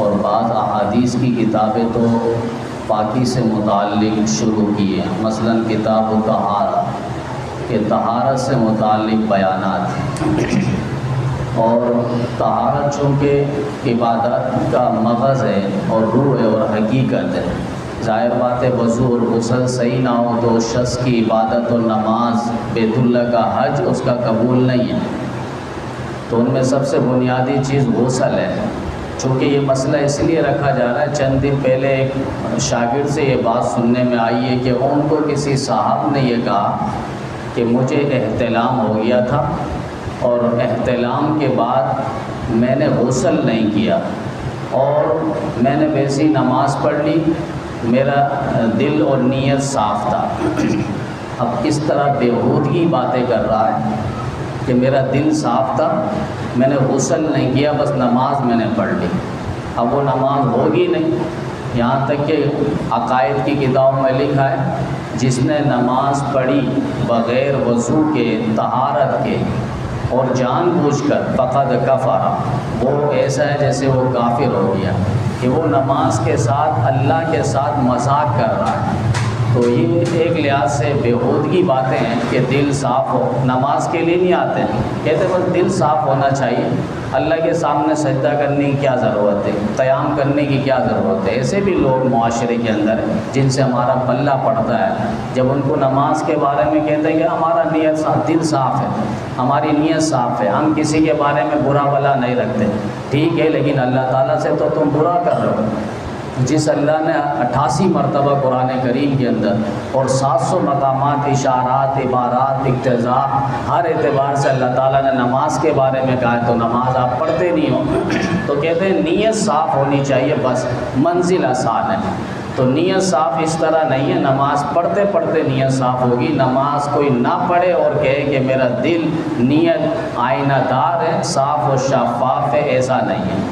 اور بعض احادیث کی کتابیں تو پاکی سے متعلق شروع کی ہیں، مثلا کتاب الطہارہ کہ طہارت سے متعلق بیانات ہیں۔ اور طہارت چونکہ عبادت کا مغز ہے اور روح ہے اور حقیقت ہے، ظاہر بات ہے وضو اور غسل صحیح نہ ہو تو شخص کی عبادت اور نماز، بیت اللہ کا حج اس کا قبول نہیں ہے۔ تو ان میں سب سے بنیادی چیز غسل ہے۔ چونکہ یہ مسئلہ اس لیے رکھا جا رہا ہے، چند دن پہلے ایک شاگرد سے یہ بات سننے میں آئی ہے کہ ان کو کسی صاحب نے یہ کہا کہ مجھے احتلام ہو گیا تھا اور احتلام کے بعد میں نے غسل نہیں کیا اور میں نے ویسی نماز پڑھ لی، میرا دل اور نیت صاف تھا۔ اب اس طرح بیہودگی باتیں کر رہا ہے کہ میرا دل صاف تھا، میں نے غسل نہیں کیا، بس نماز میں نے پڑھ لی۔ اب وہ نماز ہوگی نہیں، یہاں تک کہ عقائد کی کتابوں میں لکھا ہے جس نے نماز پڑھی بغیر وضو کے، طہارت کے اور جان بوجھ کر فقد کفر، وہ ایسا ہے جیسے وہ کافر ہو گیا کہ وہ نماز کے ساتھ اللہ کے ساتھ مذاق کر رہا ہے۔ تو یہ ایک لحاظ سے بیہودگی باتیں ہیں کہ دل صاف ہو، نماز کے لیے نہیں آتے ہیں، کہتے ہیں بس دل صاف ہونا چاہیے، اللہ کے سامنے سجدہ کرنے کی کیا ضرورت ہے، قیام کرنے کی کیا ضرورت ہے۔ ایسے بھی لوگ معاشرے کے اندر ہیں جن سے ہمارا پلہ پڑتا ہے، جب ان کو نماز کے بارے میں کہتے ہیں کہ ہمارا نیت صاف، دل صاف ہے، ہماری نیت صاف ہے، ہم کسی کے بارے میں برا بلا نہیں رکھتے، ٹھیک ہے، لیکن اللہ تعالیٰ سے تو تم برا کر رہے ہو۔ جس اللہ نے 88 مرتبہ قرآن کریم کے اندر اور 700 مقامات، اشارات، عبارات، اقتضاء، ہر اعتبار سے اللہ تعالیٰ نے نماز کے بارے میں کہا ہے تو نماز آپ پڑھتے نہیں ہو، تو کہتے ہیں نیت صاف ہونی چاہیے، بس منزل آسان ہے۔ تو نیت صاف اس طرح نہیں ہے نماز پڑھتے پڑھتے نیت صاف ہوگی، نماز کوئی نہ پڑھے اور کہے کہ میرا دل، نیت آئینہ دار ہے، صاف و شفاف ہے، ایسا نہیں ہے۔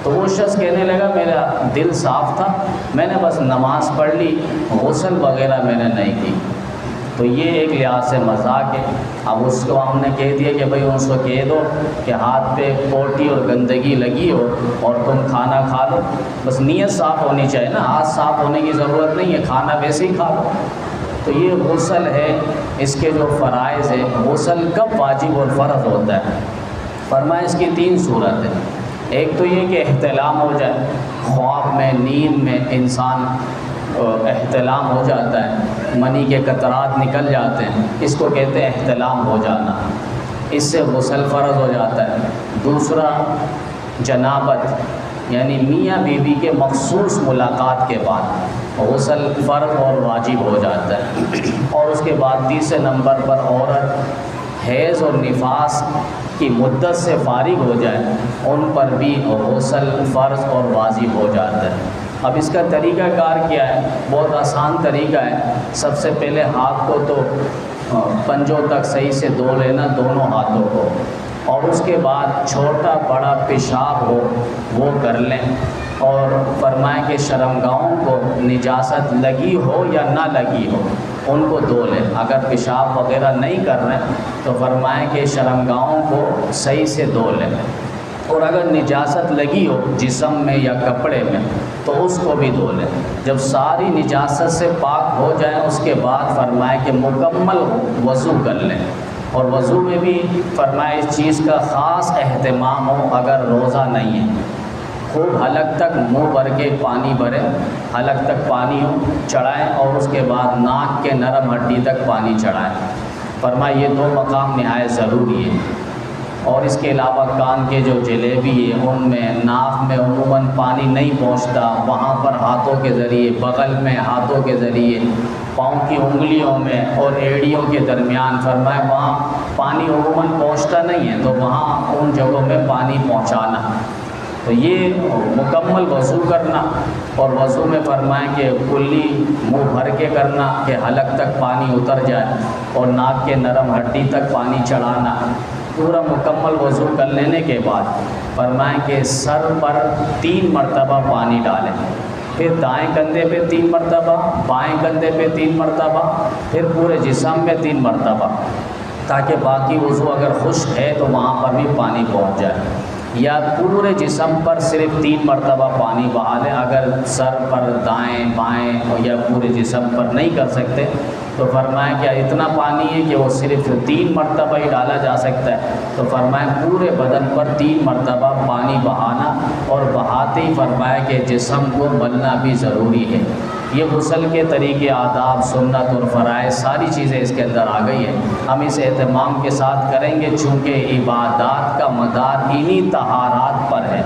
تو وہ شخص کہنے لگا میرا دل صاف تھا، میں نے بس نماز پڑھ لی، غسل وغیرہ میں نے نہیں کی۔ تو یہ ایک لحاظ سے مذاق ہے۔ اب اس کو ہم نے کہہ دیا کہ بھئی اس کو کہہ دو کہ ہاتھ پہ پوٹی اور گندگی لگی ہو اور تم کھانا کھا لو، بس نیت صاف ہونی چاہیے نا، ہاتھ صاف ہونے کی ضرورت نہیں ہے، کھانا ویسے ہی کھا لو۔ تو یہ غسل ہے، اس کے جو فرائض ہیں، غسل کب واجب اور فرض ہوتا ہے؟ فرمایا اس کی 3 صورت ہیں۔ ایک تو یہ کہ احتلام ہو جائے، خواب میں، نیند میں انسان احتلام ہو جاتا ہے، منی کے قطرات نکل جاتے ہیں، اس کو کہتے ہیں احتلام ہو جانا، اس سے غسل فرض ہو جاتا ہے۔ دوسرا جنابت، یعنی میاں بیوی کے مخصوص ملاقات کے بعد غسل فرض اور واجب ہو جاتا ہے۔ اور اس کے بعد تیسرے نمبر پر عورت حیض اور نفاس کی مدت سے فارغ ہو جائے، ان پر بھی غسل فرض اور واجب ہو جاتا ہے۔ اب اس کا طریقہ کار کیا ہے؟ بہت آسان طریقہ ہے۔ سب سے پہلے ہاتھ کو تو پنجوں تک صحیح سے دھو لینا، دونوں ہاتھوں کو، اور اس کے بعد چھوٹا بڑا پیشاب ہو وہ کر لیں، اور فرمائیں کہ شرمگاہوں کو نجاست لگی ہو یا نہ لگی ہو ان کو دھو لیں۔ اگر پیشاب وغیرہ نہیں کر رہے ہیں تو فرمائیں کہ شرمگاہوں کو صحیح سے دھو لیں، اور اگر نجاست لگی ہو جسم میں یا کپڑے میں تو اس کو بھی دھو لیں۔ جب ساری نجاست سے پاک ہو جائیں اس کے بعد فرمائیں کہ مکمل وضو کر لیں، اور وضو میں بھی فرمائے اس چیز کا خاص اہتمام ہو، اگر روزہ نہیں ہے خوب حلق تک منہ بھر کے پانی بھریں، حلق تک پانی ہو چڑھائیں، اور اس کے بعد ناک کے نرم ہڈی تک پانی چڑھائیں۔ فرمائے یہ 2 مقام نہایت ضروری ہے۔ اور اس کے علاوہ کان کے جو جلیبی ہے ان میں، ناک میں عموماً پانی نہیں پہنچتا، وہاں پر ہاتھوں کے ذریعے، بغل میں ہاتھوں کے ذریعے، پاؤں کی انگلیوں میں اور ایڑیوں کے درمیان، فرمائے وہاں پانی عموماً پہنچتا نہیں ہے تو وہاں ان جگہوں میں پانی پہنچانا۔ تو یہ مکمل وضو کرنا، اور وضو میں فرمائیں کہ کلی منہ بھر کے کرنا کہ حلق تک پانی اتر جائے، اور ناک کے نرم ہڈی تک پانی چڑھانا۔ پورا مکمل وضو کر لینے کے بعد فرمائیں کہ سر پر 3 مرتبہ پانی ڈالیں، پھر دائیں کندھے پہ 3 مرتبہ، بائیں کندھے پہ 3 مرتبہ، پھر پورے جسم میں 3 مرتبہ، تاکہ باقی وضو اگر خشک ہے تو وہاں پر بھی پانی پہنچ جائے۔ یا پورے جسم پر صرف 3 مرتبہ پانی بہا لیں. اگر سر پر دائیں بائیں یا پورے جسم پر نہیں کر سکتے تو فرمائیں کیا اتنا پانی ہے کہ وہ صرف 3 مرتبہ ہی ڈالا جا سکتا ہے؟ تو فرمائیں پورے بدن پر 3 مرتبہ پانی بہانا، اور بہاتے ہی فرمایا کہ جسم کو ملنا بھی ضروری ہے. یہ غسل کے طریقے، آداب، سنت اور فرائض ساری چیزیں اس کے اندر آ گئی ہیں. ہم اس اہتمام کے ساتھ کریں گے چونکہ عبادات کا مدار انہی طہارات پر ہے.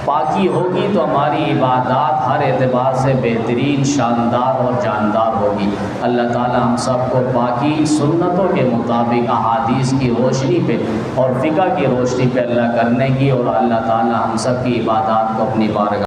پاکی ہوگی تو ہماری عبادات ہر اعتبار سے بہترین، شاندار اور جاندار ہوگی. اللہ تعالی ہم سب کو پاکی سنتوں کے مطابق احادیث کی روشنی پہ اور فقہ کی روشنی پہ اللہ کرنے کی، اور اللہ تعالی ہم سب کی عبادات کو اپنی بارگاہ